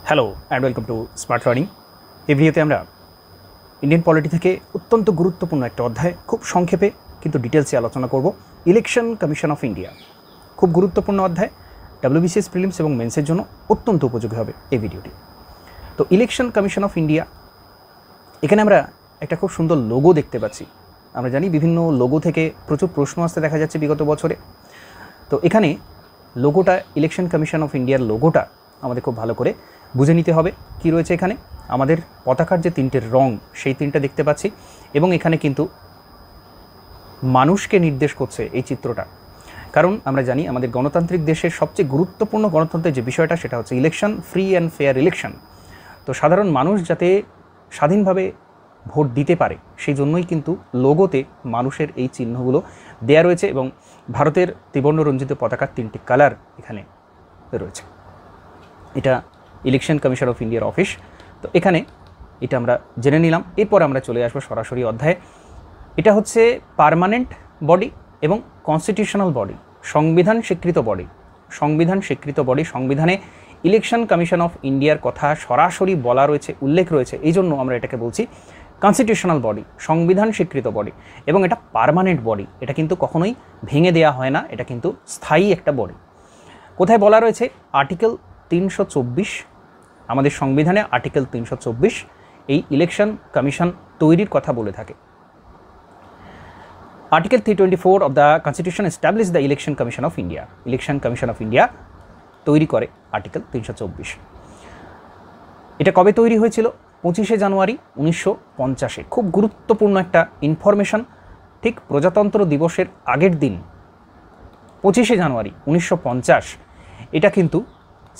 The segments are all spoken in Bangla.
Hello and welcome to smart learning. এই ভিডিওতে আমরা ইন্ডিয়ান পলিটি থেকে অত্যন্ত গুরুত্বপূর্ণ একটা অধ্যায় খুব সংক্ষেপে কিন্তু ডিটেলসে আলোচনা করব। ইলেকশন কমিশন অফ ইন্ডিয়া খুব গুরুত্বপূর্ণ অধ্যায়, WBCS প্রিলিমস এবং মেন্সের জন্য অত্যন্ত উপযোগী হবে এই ভিডিওটি। তো ইলেকশন কমিশন অফ ইন্ডিয়া, এখানে আমরা একটা খুব সুন্দর লোগো দেখতে পাচ্ছি। আমরা জানি বিভিন্ন লোগো থেকে প্রচুর প্রশ্ন আসতে দেখা যাচ্ছে বিগত বছরে। তো এখানে লোগোটা, ইলেকশন কমিশন অফ ইন্ডিয়ার লোগোটা আমাদের খুব ভালো করে বুঝে নিতে হবে। কি রয়েছে এখানে? আমাদের পতাকার যে তিনটে রং, সেই তিনটা দেখতে পাচ্ছি এবং এখানে কিন্তু মানুষকে নির্দেশ করছে এই চিত্রটা। কারণ আমরা জানি আমাদের গণতান্ত্রিক দেশের সবচেয়ে গুরুত্বপূর্ণ গণতন্ত্রের যে বিষয়টা, সেটা হচ্ছে election, free and fair election. তো সাধারণ মানুষ যাতে স্বাধীনভাবে ভোট দিতে পারে, সেই জন্যই কিন্তু লোগোতে মানুষের এই চিহ্নগুলো দেয়া রয়েছে এবং ভারতের ত্রিবর্ণ রঞ্জিত পতাকার তিনটি কালার এখানে রয়েছে। এটা ইলেকশন কমিশন অফ ইন্ডিয়ার অফিস। তো এখানে এটা আমরা জেনে নিলাম। এরপর আমরা চলে আসবো সরাসরি অধ্যায়ে। এটা হচ্ছে পার্মানেন্ট বডি এবং কনস্টিটিউশনাল বডি, সংবিধান স্বীকৃত বডি। সংবিধান স্বীকৃত বডি, সংবিধানে ইলেকশন কমিশন অফ ইন্ডিয়ার কথা সরাসরি বলা রয়েছে, উল্লেখ রয়েছে, এই জন্য আমরা এটাকে বলছি কনস্টিটিউশনাল বডি, সংবিধান স্বীকৃত বডি। এবং এটা পার্মানেন্ট বডি, এটা কিন্তু কখনোই ভেঙে দেওয়া হয় না, এটা কিন্তু স্থায়ী একটা বডি। কোথায় বলা রয়েছে? আর্টিকেল 324, আমাদের সংবিধানে আর্টিকেল 324 এই ইলেকশন কমিশন তৈরির কথা বলে থাকে। Article 324 of the constitution establish the election commission of India. Election commission of India তৈরি করে আর্টিকেল 324। এটা কবে তৈরি হয়েছিল? 25শে জানুয়ারি 1950-এ। খুব গুরুত্বপূর্ণ একটা ইনফরমেশন। ঠিক প্রজাতন্ত্র দিবসের আগের দিন 25শে জানুয়ারি 1950 এটা কিন্তু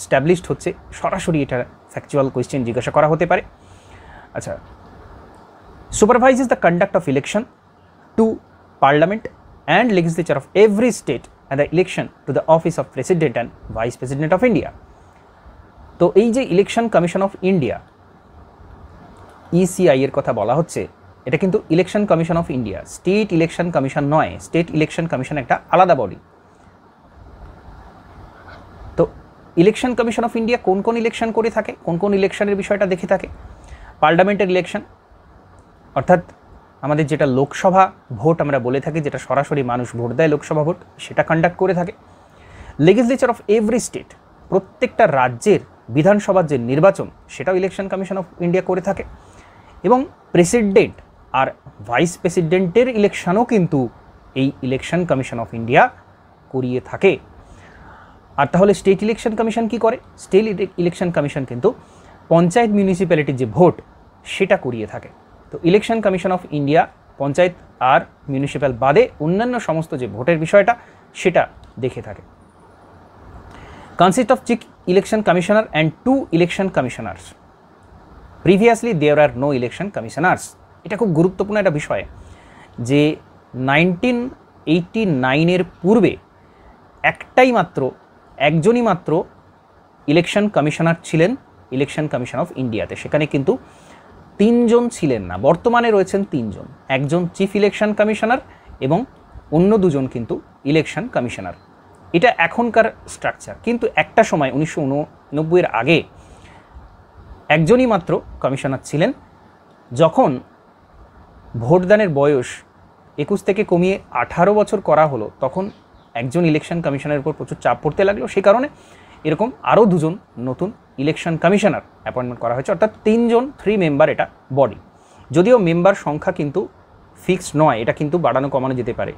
স্ট্যাবলিশড হচ্ছে। সরাসরি এটা ফ্যাকচুয়াল কোয়েশ্চেন জিজ্ঞাসা করা হতে পারে। আচ্ছা, supervises the conduct of election to parliament and legislature of every state and the election to the office of president and vice president of India. তো এই যে election commission of India, ECI এর কথা বলা হচ্ছে, এটা কিন্তু election commission of India, state election commission নয়। স্টেট ইলেকশন কমিশন একটা আলাদা বডি। তো ইলেকশন কমিশন অফ ইন্ডিয়া কোন কোন ইলেকশন করে থাকে, কোন কোন ইলেকশনের বিষয়টা দেখে থাকে? পার্লামেন্টের ইলেকশন, অর্থাৎ আমাদের যেটা লোকসভা ভোট আমরা বলে থাকি, যেটা সরাসরি মানুষ ভোট দেয়, লোকসভা ভোট, সেটা কন্ডাক্ট করে থাকে। লেজিসলেচার অফ এভরি স্টেট, প্রত্যেকটা রাজ্যের বিধানসভার যে নির্বাচন, সেটাও ইলেকশন কমিশন অফ ইন্ডিয়া করে থাকে। এবং প্রেসিডেন্ট আর ভাইস প্রেসিডেন্টের ইলেকশনও কিন্তু এই ইলেকশন কমিশন অফ ইন্ডিয়া করিয়ে থাকে। আর তাহলে স্টেট ইলেকশন কমিশন কি করে? স্টেট ইলেকশন কমিশন কিন্তু পঞ্চায়েত মিউনিসিপ্যালিটির যে ভোট, সেটা করিয়ে থাকে। তো election commission of India panchayat আর মিউনিসিপ্যাল বাদে অন্যান্য সমস্ত যে ভোটের বিষয়টা, সেটা দেখে থাকে। Consist of chief election commissioner and 2 election commissioners. Previously there are no election commissioners. এটা খুব গুরুত্বপূর্ণ একটা বিষয় যে 1989-এর পূর্বে একজনই মাত্র ইলেকশন কমিশনার ছিলেন ইলেকশন কমিশন অফ ইন্ডিয়াতে। সেখানে কিন্তু 3 জন ছিলেন না। বর্তমানে রয়েছেন 3 জন, একজন চিফ ইলেকশন কমিশনার এবং অন্য 2 জন কিন্তু ইলেকশন কমিশনার। এটা এখনকার স্ট্রাকচার। কিন্তু একটা সময় 1989-এর আগে একজনই মাত্র কমিশনার ছিলেন। যখন ভোটদানের বয়স 21 থেকে কমিয়ে 18 বছর করা হলো, তখন একজন ইলেকশন কমিশনের উপর প্রচুর চাপ পড়তে লাগলো। সেই কারণে এরকম আরও 2 জন নতুন ইলেকশন কমিশনার অ্যাপয়েন্টমেন্ট করা হয়েছে, অর্থাৎ 3 জন 3 মেম্বার এটা বডি। যদিও মেম্বার সংখ্যা কিন্তু ফিক্সড নয়, এটা কিন্তু বাড়ানো কমানো যেতে পারে।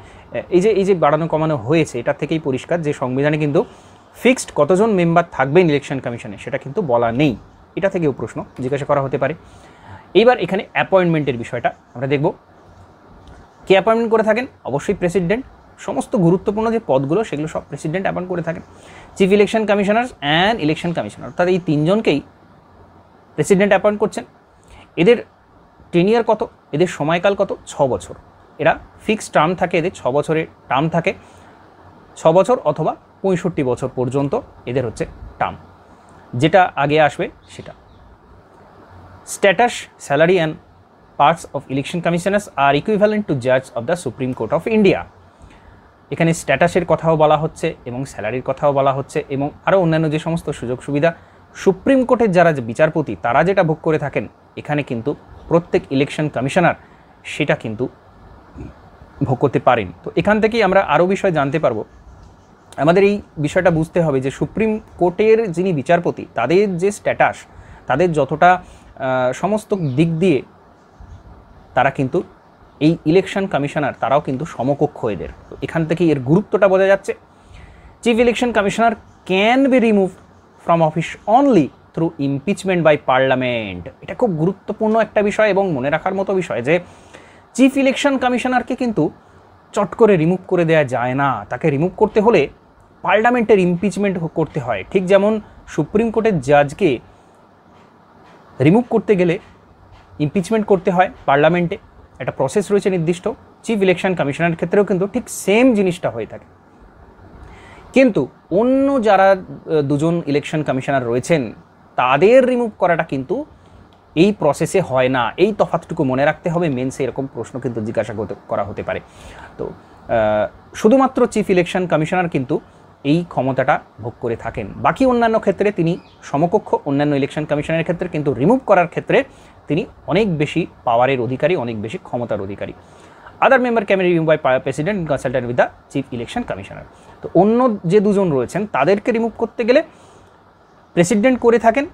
এই যে বাড়ানো কমানো হয়েছে, এটা থেকেই পরিষ্কার যে সংবিধানে কিন্তু ফিক্সড কতজন মেম্বার থাকবেন ইলেকশন কমিশনে, সেটা কিন্তু বলা নেই। এটা থেকেও প্রশ্ন জিজ্ঞাসা করা হতে পারে। এইবার এখানে অ্যাপয়েন্টমেন্টের বিষয়টা আমরা দেখব। কে অ্যাপয়েন্টমেন্ট করে থাকেন? অবশ্যই প্রেসিডেন্ট। সমস্ত গুরুত্বপূর্ণ যে পদগুলো, সেগুলো সব প্রেসিডেন্ট অ্যাপয়েন্ট করে থাকেন। Chief election commissioner and election commissioner, অর্থাৎ এই 3 জনকেই প্রেসিডেন্ট অ্যাপয়েন্ট করছেন। এদের টেনিয়ার কত? এদের সময়কাল কত? 6 বছর। এরা ফিক্সড টার্ম থাকে, এদের 6 বছরের টার্ম থাকে। 6 বছর অথবা 65 বছর পর্যন্ত এদের হচ্ছে টার্ম, যেটা আগে আসবে সেটা। Status, salary and parts of election commissioners are equivalent to জাজ of the Supreme Court of India. এখানে স্ট্যাটাসের কথাও বলা হচ্ছে এবং স্যালারির কথাও বলা হচ্ছে এবং আরও অন্যান্য যে সমস্ত সুযোগ সুবিধা সুপ্রিম কোর্টের যারা বিচারপতি তারা যেটা ভোগ করে থাকেন এখানে কিন্তু প্রত্যেক ইলেকশন কমিশনার সেটা কিন্তু ভোগ করতে পারেন। তো এখান থেকেই আমরা আরও বিষয় জানতে পারবো। আমাদের এই বিষয়টা বুঝতে হবে যে সুপ্রিম কোর্টের যিনি বিচারপতি তাদের যে স্ট্যাটাস, তাদের যতটা সমস্ত দিক দিয়ে তারা কিন্তু এই ইলেকশন কমিশনার তারাও কিন্তু সমকক্ষ এদের। তো এখান থেকে এর গুরুত্বটা বোঝা যাচ্ছে। Chief election commissioner can be remove from office only through impeachment by parliament. এটা খুব গুরুত্বপূর্ণ একটা বিষয় এবং মনে রাখার মতো বিষয় যে চিফ ইলেকশন কমিশনারকে কিন্তু চট করে রিমুভ করে দেওয়া যায় না। তাকে রিমুভ করতে হলে পার্লামেন্টের ইমপিচমেন্ট করতে হয়। ঠিক যেমন সুপ্রিম কোর্টের জাজকে রিমুভ করতে গেলে ইমপিচমেন্ট করতে হয় পার্লামেন্টে, একটা প্রসেস রয়েছে নির্দিষ্ট। চিফ ইলেকশন কমিশনারের ক্ষেত্রেও কিন্তু ঠিক সেম জিনিসটা হয়ে থাকে। কিন্তু অন্য যারা দুজন ইলেকশন কমিশনার রয়েছেন তাদের রিমুভ করাটা কিন্তু এই প্রসেসে হয় না। এই তফাৎটুকু মনে রাখতে হবে। মেন্সে এরকম প্রশ্ন কিন্তু জিজ্ঞাসা করা হতে পারে। তো শুধুমাত্র চিফ ইলেকশন কমিশনার কিন্তু এই ক্ষমতাটা ভোগ করে থাকেন। বাকি অন্যান্য ক্ষেত্রে তিনি সমকক্ষ। অন্যান্য ইলেকশন কমিশনের ক্ষেত্রে কিন্তু রিমুভ করার ক্ষেত্রে তিনি অনেক বেশি পাওয়ারের অধিকারী, অনেক বেশি ক্ষমতার অধিকারী। Other member can be remove by president consultant with the chief election commissioner. তো অন্য যে দুজন রয়েছেন তাদেরকে রিমুভ করতে গেলে প্রেসিডেন্ট করে থাকেন,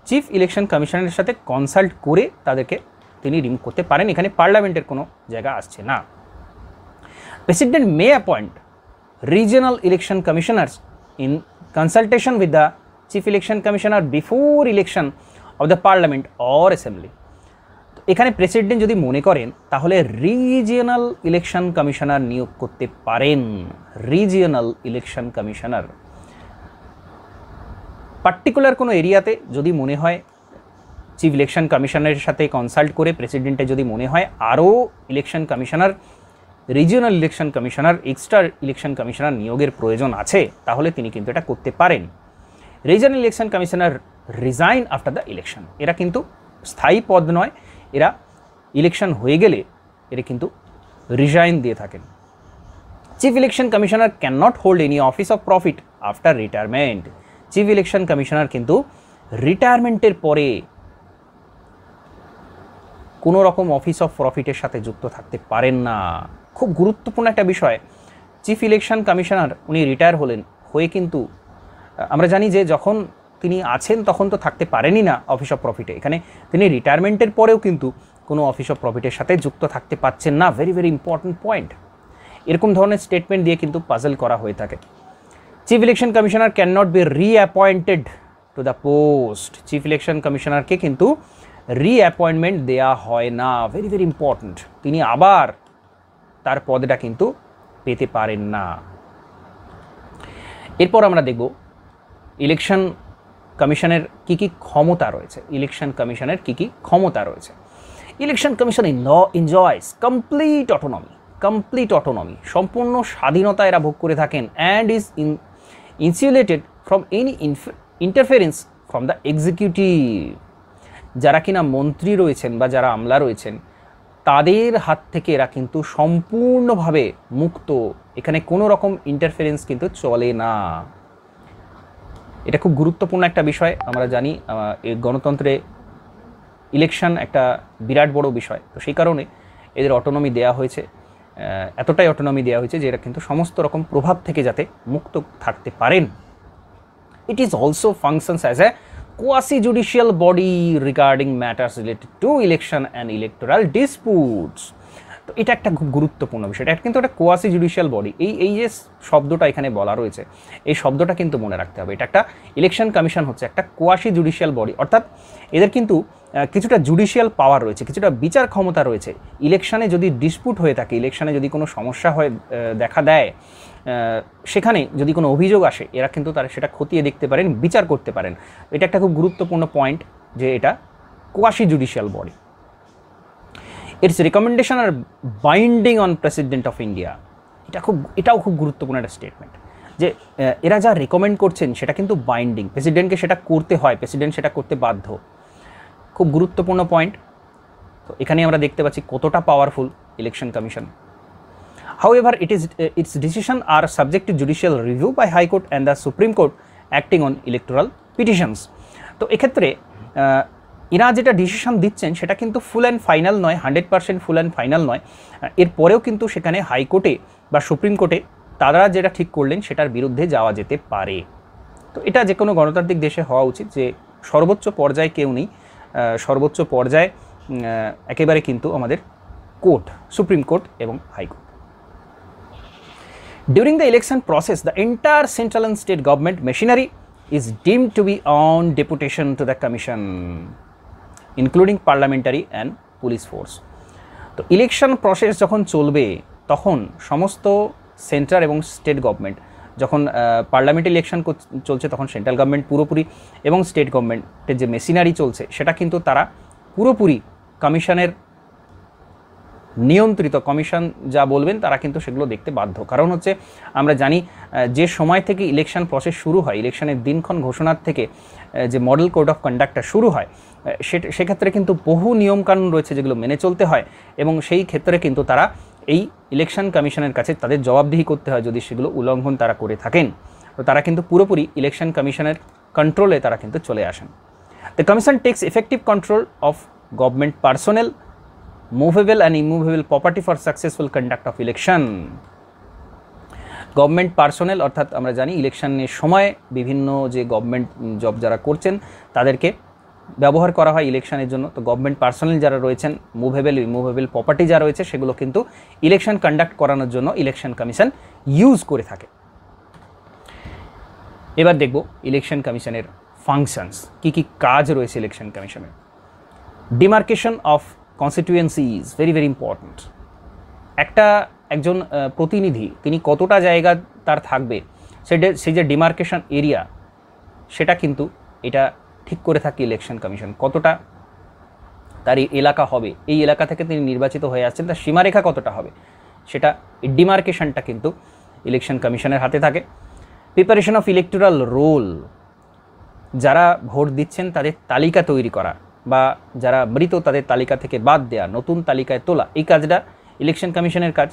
চিফ ইলেকশন কমিশনারের সাথে কনসাল্ট করে তাদেরকে তিনি রিমুভ করতে পারেন। এখানে পার্লামেন্টের কোনো জায়গা আসছে না। President May appoint regional election commissioners in consultation with the chief election commissioner before election of the parliament or assembly. তো এখানে প্রেসিডেন্ট যদি মনে করেন তাহলে রিজিওনাল ইলেকশন কমিশনার নিয়োগ করতে পারেন। রিজিওনাল ইলেকশন কমিশনার পার্টিকুলার কোনো এরিয়াতে যদি মনে হয় চিফ ইলেকশন কমিশনারের সাথে কনসাল্ট করে প্রেসিডেন্টের যদি মনে হয় আরও election commissioner, regional election commissioner, extra election commissioner নিয়োগের প্রয়োজন আছে তাহলে তিনি কিন্তু এটা করতে পারেন। Regional election commissioner resign after the election. এরা কিন্তু স্থায়ী পদ নয়, এরা ইলেকশন হয়ে গেলে এরা কিন্তু রিজাইন দিয়ে থাকেন। Chief election commissioner can not hold any office of profit after retirement. Chief election commissioner কিন্তু রিটায়ারমেন্টের পরে কোনো রকম অফিস অফ প্রফিটের সাথে যুক্ত থাকতে পারেন না। খুব গুরুত্বপূর্ণ একটা বিষয়। চিফ ইলেকশন কমিশনার উনি রিটায়ার হয়ে কিন্তু আমরা জানি যে যখন তিনি আছেন তখন তো থাকতে পারেনই না অফিস অফ প্রফিটে। এখানে তিনি রিটায়ারমেন্টের পরেও কিন্তু কোনো অফিস অফ প্রফিটের সাথে যুক্ত থাকতে পারছেন না। Very very important point. এরকম ধরনের স্টেটমেন্ট দিয়ে কিন্তু পাজল করা হয়ে থাকে। Chief election commissioner can not be reappointed to the post. Chief election কমিশনারকে কিন্তু রিঅ্যাপয়েন্টমেন্ট দেয়া হয় না। Very very important. তিনি আবার তার পদটা কিন্তু পেতে পারেন না। এরপর আমরা দেখব ইলেকশন কমিশনের কি কি ক্ষমতা রয়েছে। ইলেকশন কমিশনের কি কি ক্ষমতা রয়েছে। Election commission enjoys complete autonomy, সম্পূর্ণ স্বাধীনতা এরা ভোগ করে থাকেন। And is insulated from any interference from the executive. যারা কিনা মন্ত্রী রয়েছেন বা যারা আমলা রয়েছেন তাদের হাত থেকে এরা কিন্তু সম্পূর্ণভাবে মুক্ত। এখানে কোনো রকম ইন্টারফেরেন্স কিন্তু চলে না। এটা খুব গুরুত্বপূর্ণ একটা বিষয়। আমরা জানি গণতন্ত্রে ইলেকশন একটা বিরাট বড় বিষয়। তো সেই কারণে এদের অটোনমি দেওয়া হয়েছে, এতটাই অটোনমি দেওয়া হয়েছে যে এরা কিন্তু সমস্ত রকম প্রভাব থেকে যাতে মুক্ত থাকতে পারেন। It is also functions as a quasi-judicial body regarding matters related to election and electoral disputes. তো এটা একটা খুব গুরুত্বপূর্ণ বিষয়। এটা কিন্তু একটা কোয়াসি জুডিশিয়াল বডি। এই যে শব্দটা এখানে বলা রয়েছে, এই শব্দটা কিন্তু মনে রাখতে হবে। এটা একটা ইলেকশন কমিশন হচ্ছে একটা কোয়াসি জুডিশিয়াল বডি, অর্থাৎ এদের কিন্তু কিছুটা জুডিশিয়াল পাওয়ার রয়েছে, কিছুটা বিচার ক্ষমতা রয়েছে। ইলেকশনে যদি ডিসপুট হয়ে থাকে, ইলেকশনে যদি কোনো সমস্যা হয় দেখা দেয়, সেখানে যদি কোনো অভিযোগ আসে এরা কিন্তু তারা সেটা খতিয়ে দেখতে পারেন, বিচার করতে পারেন। এটা একটা খুব গুরুত্বপূর্ণ পয়েন্ট যে এটা quasi judicial body. Its recommendation are binding on president of India. এটাও খুব গুরুত্বপূর্ণ একটা স্টেটমেন্ট যে এরা যা রেকমেন্ড করছেন সেটা কিন্তু বাইন্ডিং, প্রেসিডেন্টকে সেটা করতে হয়, প্রেসিডেন্ট সেটা করতে বাধ্য। খুব গুরুত্বপূর্ণ পয়েন্ট। তো এখানে আমরা দেখতে পাচ্ছি কতটা powerful election commission. However, its decisions are subject to judicial review by High Court and the Supreme Court acting on electoral petitions. তো এক্ষেত্রে এরা যেটা ডিসিশন দিচ্ছেন সেটা কিন্তু ফুল অ্যান্ড ফাইনাল নয়, 100% ফুল অ্যান্ড ফাইনাল নয়। এরপরেও কিন্তু সেখানে হাইকোর্টে বা সুপ্রিম কোর্টে তারা যেটা ঠিক করলেন সেটার বিরুদ্ধে যাওয়া যেতে পারে। তো এটা যে কোনো গণতান্ত্রিক দেশে হওয়া উচিত যে সর্বোচ্চ পর্যায়ে কেউ নেই, সর্বোচ্চ পর্যায়ে একেবারে কিন্তু আমাদের কোর্ট, সুপ্রিম কোর্ট এবং high court. During the election process, the entire central and state government machinery is deemed to be on deputation to the commission, including parliamentary and police force. তো ইলেকশন প্রসেস যখন চলবে তখন সমস্ত সেন্ট্রাল এবং স্টেট গভর্নমেন্ট, যখন পার্লামেন্ট ইলেকশন চলছে তখন সেন্ট্রাল গভর্নমেন্ট পুরোপুরি এবং স্টেট গভর্নমেন্টের যে মেশিনারি চলছে সেটা কিন্তু তারা পুরোপুরি কমিশনের নিয়ন্ত্রিত, কমিশন যা বলবেন তারা কিন্তু সেগুলো দেখতে বাধ্য। কারণ হচ্ছে আমরা জানি যে সময় থেকে ইলেকশন প্রসেস শুরু হয়, ইলেকশনের দিনক্ষণ ঘোষণার থেকে যে মডেল কোড অফ কন্ডাক্টটা শুরু হয়, সেক্ষেত্রে কিন্তু বহু নিয়মকানুন রয়েছে যেগুলো মেনে চলতে হয় এবং সেই ক্ষেত্রে কিন্তু তারা এই ইলেকশন কমিশনের কাছে তাদের জবাবদিহি করতে হয় যদি সেগুলো উল্লঙ্ঘন তারা করে থাকেন। তো তারা কিন্তু পুরোপুরি ইলেকশন কমিশনের কন্ট্রোলে তারা কিন্তু চলে আসেন। The commission takes effective control of government personnel, movable and immovable property for successful conduct of election. Government personnel অর্থাৎ আমরা জানি ইলেকশনের সময় বিভিন্ন যে গভর্নমেন্ট জব যারা করছেন তাদেরকে ব্যবহার করা হয় ইলেকশনের জন্য। তো গভর্নমেন্ট পার্সোনেল যারা রয়েছেন, মুভেবল ইমুভেবল প্রপার্টি যা রয়েছে সেগুলো কিন্তু ইলেকশন কন্ডাক্ট করানোর জন্য ইলেকশন কমিশন ইউজ করে থাকে। এবার দেখব ইলেকশন কমিশনের ফাংশনস, কী কী কাজ রয়েছে ইলেকশন কমিশনের। Demarcation of constituency is very very important. একজন প্রতিনিধি তিনি কতটা জায়গা তার থাকবে সেই যে ডিমার্কেশন এরিয়া সেটা কিন্তু এটা ঠিক করে থাকে ইলেকশন কমিশন। কতটা তার এলাকা হবে, এই এলাকা থেকে তিনি নির্বাচিত হয়ে আসছেন, তার সীমারেখা কতটা হবে সেটা ডিমার্কেশনটা কিন্তু ইলেকশন কমিশনের হাতে থাকে। প্রিপারেশন অফ ইলেকটোরাল রোল, যারা ভোট দিচ্ছেন তাদের তালিকা তৈরি করা বা যারা মৃত তাদের তালিকা থেকে বাদ দেওয়া, নতুন তালিকায় তোলা, এই কাজটা ইলেকশন কমিশনের কাজ।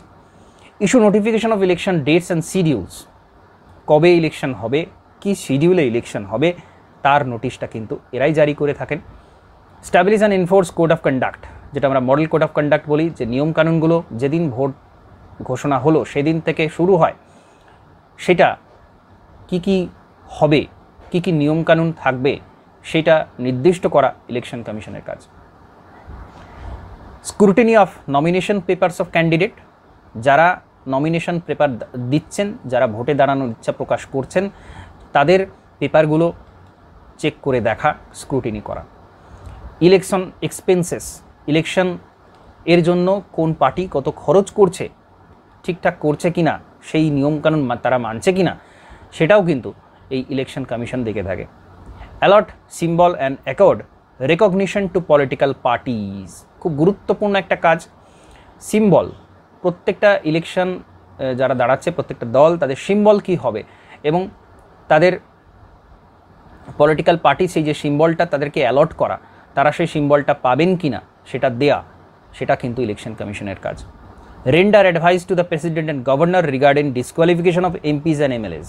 Issue notification off election dates and schedules, কবে ইলেকশন হবে, কি শিডিউলে ইলেকশন হবে তার নোটিশটা কিন্তু এরাই জারি করে থাকেন। Establish and enforce code of conduct, যেটা আমরা মডেল কোড অফ কন্ডাক্ট বলি, যে নিয়মকানুনগুলো যেদিন ভোট ঘোষণা হলো সেদিন থেকে শুরু হয়, সেটা কি কি হবে, কি কি নিয়মকানুন থাকবে সেটা নির্দিষ্ট করা ইলেকশন কমিশনের কাজ। Scrutiny of nomination papers of candidate, যারা নমিনেশন পেপার দিচ্ছেন, যারা ভোটে দাঁড়ানোর ইচ্ছা প্রকাশ করছেন তাদের পেপারগুলো চেক করে দেখা, স্ক্রুটিনি করা। ইলেকশন এক্সপেন্সেস, ইলেকশন এর জন্য কোন পার্টি কত খরচ করছে, ঠিকঠাক করছে কিনা, সেই নিয়মকানুন তারা মানছে কিনা সেটাও কিন্তু এই ইলেকশন কমিশন দেখে থাকে। Allot symbol and accord recognition to political parties, খুব গুরুত্বপূর্ণ একটা কাজ। সিম্বল, প্রত্যেকটা ইলেকশন যারা দাঁড়াচ্ছে প্রত্যেকটা দল তাদের সিম্বল কি হবে এবং তাদের পলিটিক্যাল পার্টি সেই যে সিম্বলটা তাদেরকে অ্যালট করা, তারা সেই সিম্বলটা পাবেন কিনা সেটা দেয়া, সেটা কিন্তু ইলেকশন কমিশনের কাজ। Render advice to the president and governor regarding disqualification of MPs and MLAs,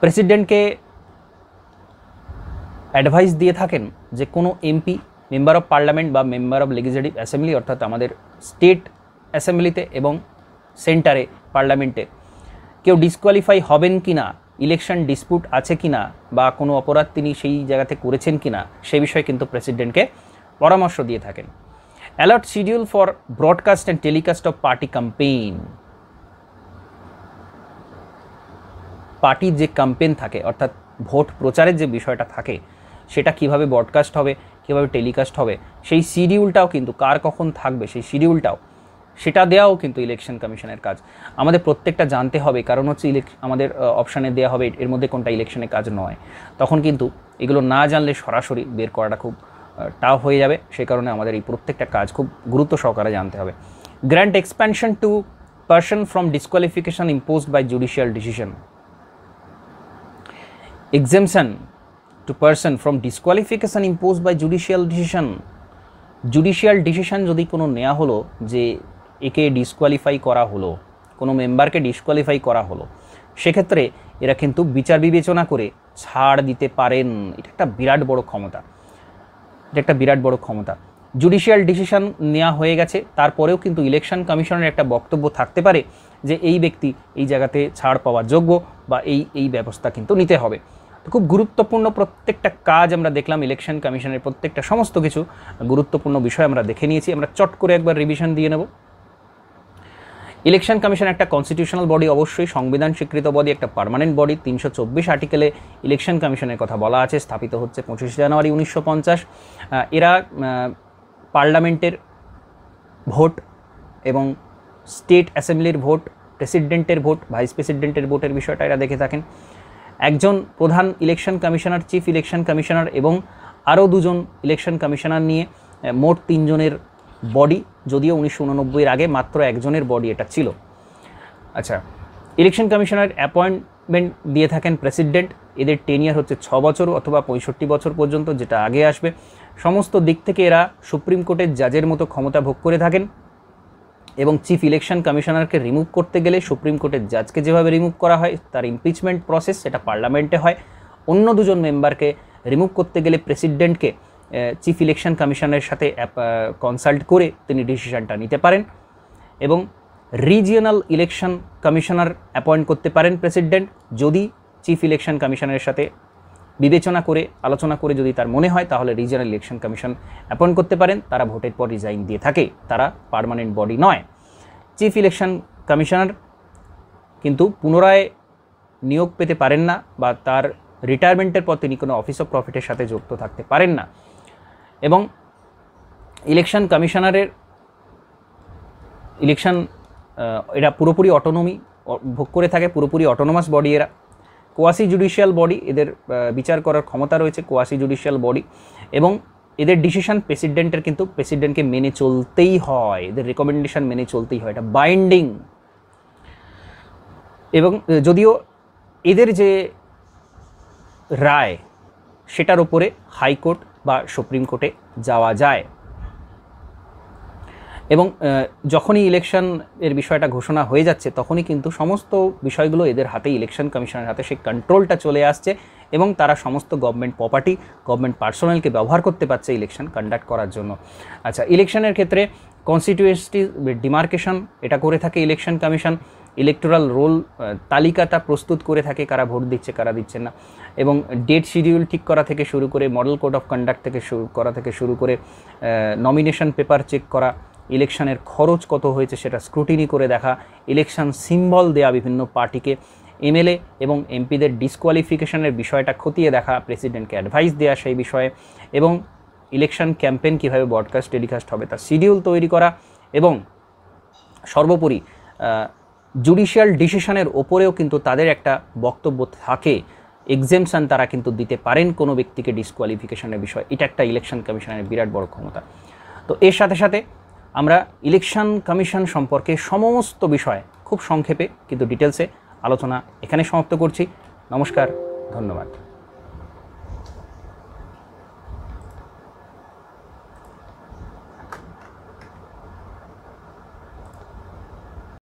প্রেসিডেন্টকে অ্যাডভাইস দিয়ে থাকেন যে কোনো এমপি, মেম্বার অফ পার্লামেন্ট বা মেম্বার অফ লেজিসলেটিভ অ্যাসেম্বলি অর্থাৎ আমাদের স্টেট অ্যাসেম্বলিতে এবং সেন্টারে পার্লামেন্টে কেউ ডিসকোয়ালিফাই হবেন কি না, ইলেকশন ডিসপিউট আছে কি না বা কোনো অপরাধ তিনি সেই জায়গাতে করেছেন কি না সে বিষয়ে কিন্তু প্রেসিডেন্টকে পরামর্শ দিয়ে থাকেন। Alert schedule for broadcast and telecast off party campaign, পার্টির যে ক্যাম্পেইন থাকে অর্থাৎ ভোট প্রচারের যে বিষয়টা থাকে সেটা কিভাবে ব্রডকাস্ট হবে, কীভাবে টেলিকাস্ট হবে, সেই শিডিউলটাও কিন্তু কার কখন থাকবে সেই শিডিউলটাও সেটা দেওয়াও কিন্তু ইলেকশন কমিশনের কাজ। আমাদের প্রত্যেকটা জানতে হবে, কারণ হচ্ছে আমাদের অপশানে দেওয়া হবে এর মধ্যে কোনটা ইলেকশনের কাজ নয়, তখন কিন্তু এগুলো না জানলে সরাসরি বের করাটা খুব টাফ হয়ে যাবে। সেই কারণে আমাদের এই প্রত্যেকটা কাজ খুব গুরুত্ব সহকারে জানতে হবে। Grant expansion to person from disqualification imposed by judicial decision, exemption to person from disqualification imposed by judicial decision, judicial decision যদি কোনো নেওয়া হলো যে একে ডিসকোয়ালিফাই করা হলো, কোনো মেম্বারকে ডিসকোয়ালিফাই করা হলো, সেক্ষেত্রে এরা কিন্তু বিচার বিবেচনা করে ছাড় দিতে পারেন। এটা একটা বিরাট বড় ক্ষমতা, এটা একটা বিরাট বড় ক্ষমতা। জুডিশিয়াল ডিসিশন নেওয়া হয়ে গেছে, তারপরেও কিন্তু ইলেকশন কমিশনের একটা বক্তব্য থাকতে পারে যে এই ব্যক্তি এই জায়গাতে ছাড় পাওয়ার যোগ্য বা এই ব্যবস্থা কিন্তু নিতে হবে। তো খুব গুরুত্বপূর্ণ প্রত্যেকটা কাজ আমরা দেখলাম, ইলেকশন কমিশনের প্রত্যেকটা সমস্ত কিছু গুরুত্বপূর্ণ বিষয় আমরা দেখে নিয়েছি। আমরা চট করে একবার রিভিশন দিয়ে নেব। ইলেকশন কমিশন একটা কনস্টিটিউশনাল বডি, অবশ্যই সংবিধান স্বীকৃত বডি, একটা পার্মানেন্ট বডি। 324 আর্টিকেলে ইলেকশন কমিশনের কথা বলা আছে, স্থাপিত হচ্ছে 25 জানুয়ারি 1950। এরা পার্লামেন্টের ভোট এবং স্টেট অ্যাসেম্বলির ভোট, প্রেসিডেন্টের ভোট, ভাইস প্রেসিডেন্টের ভোটের বিষয়টা এরা দেখে থাকেন। একজন প্রধান election commissioner, chief election commissioner এবং আরও দুজন ইলেকশন কমিশনার নিয়ে মোট 3 জনের বডি, যদিও 1989-এর আগে মাত্র একজনের বডি এটা ছিল। আচ্ছা, ইলেকশন কমিশনার অ্যাপয়েন্টমেন্ট দিয়ে থাকেন প্রেসিডেন্ট। এদের টেনিয়ার হচ্ছে 6 বছর অথবা 65 বছর পর্যন্ত, যেটা আগে আসবে। সমস্ত দিক থেকে এরা সুপ্রিম কোর্টের জাজের মতো ক্ষমতা ভোগ করে থাকেন এবং চিফ ইলেকশন কমিশনারকে রিমুভ করতে গেলে সুপ্রিম কোর্টের জাজকে যেভাবে রিমুভ করা হয় তার ইমপিচমেন্ট প্রসেস সেটা পার্লামেন্টে হয়। অন্য দুজন মেম্বারকে রিমুভ করতে গেলে প্রেসিডেন্টকে চিফ ইলেকশন কমিশনের সাথে কনসাল্ট করে তিনি ডিসিশনটা নিতে পারেন এবং রিজিয়নাল ইলেকশন কমিশনার অ্যাপয়েন্ট করতে পারেন প্রেসিডেন্ট, যদি চিফ ইলেকশন কমিশনের সাথে বিবেচনা করে আলোচনা করে যদি তার মনে হয় তাহলে রিজিয়নাল ইলেকশন কমিশন অ্যাপয়েন্ট করতে পারেন। তারা ভোটের পর রিজাইন দিয়ে থাকে, তারা পার্মানেন্ট বডি নয়। চিফ ইলেকশন কমিশনার কিন্তু পুনরায় নিয়োগ পেতে পারেন না বা তার রিটায়ারমেন্টের পর তিনি কোনো অফিস অফ প্রফিটের সাথে যুক্ত থাকতে পারেন না। এবং ইলেকশন কমিশনারের এরা পুরোপুরি অটোনমি ভোগ করে থাকে, পুরোপুরি অটোনোমাস বডি এরা। কোয়াসি জুডিশিয়াল বডি, এদের বিচার করার ক্ষমতা রয়েছে, কোয়াসি জুডিশিয়াল বডি। এবং এদের ডিসিশন প্রেসিডেন্টের কিন্তু প্রেসিডেন্টকে মেনে চলতেই হয়, এদের রেকমেন্ডেশন মেনে চলতেই হয়, এটা বাইন্ডিং। এবং যদিও এদের যে রায় সেটার ওপরে হাইকোর্ট বা সুপ্রিম কোর্টে যাওয়া যায়। এবং যখনই ইলেকশন এর বিষয়টা ঘোষণা হয়ে যাচ্ছে তখনই কিন্তু সমস্ত বিষয়গুলো এদের হাতে, ইলেকশন কমিশনের হাতে সেই কন্ট্রোলটা চলে আসছে এবং তারা সমস্ত গভর্নমেন্ট প্রপার্টি, গভর্নমেন্ট পার্সোনালকে ব্যবহার করতে পারছে ইলেকশন কন্ডাক্ট করার জন্য। আচ্ছা, ইলেকশনের ক্ষেত্রে কনস্টিটিউয়েন্সি ডিমার্কেশন এটা করে থাকে ইলেকশন কমিশন। ইলেকটোরাল রোল তালিকাটা প্রস্তুত করে থাকে, কারা ভোট দিচ্ছে কারা দিচ্ছে না, এবং ডেট শিডিউল ঠিক করা থেকে শুরু করে মডেল কোড অফ কন্ডাক্ট থেকে শুরু করে নমিনেশন পেপার চেক করা, ইলেকশনের খরচ কত হয়েছে সেটা স্ক্রুটিনি করে দেখা, ইলেকশন সিম্বল দেয়া বিভিন্ন পার্টিকে, এমএলএ এবং এমপিদের ডিসকোয়ালিফিকেশনের বিষয়টা খতিয়ে দেখা, প্রেসিডেন্টকে অ্যাডভাইস দেওয়া সেই বিষয়ে, এবং ইলেকশন ক্যাম্পেইন কীভাবে ব্রডকাস্ট টেলিকাস্ট হবে তার শিডিউল তৈরি করা, এবং সর্বোপরি জুডিশিয়াল ডিসিশনের ওপরেও কিন্তু তাদের একটা বক্তব্য থাকে, এক্সেমশন তারা কিন্তু দিতে পারেন কোনো ব্যক্তিকে ডিসকোয়ালিফিকেশনের বিষয়। এটা একটা ইলেকশন কমিশনের বিরাট বড় ক্ষমতা। তো এর সাথে সাথে আমরা ইলেকশন কমিশন সম্পর্কে সমস্ত বিষয় খুব সংক্ষেপে কিন্তু ডিটেলসে আলোচনা এখানে সমাপ্ত করছি। নমস্কার, ধন্যবাদ।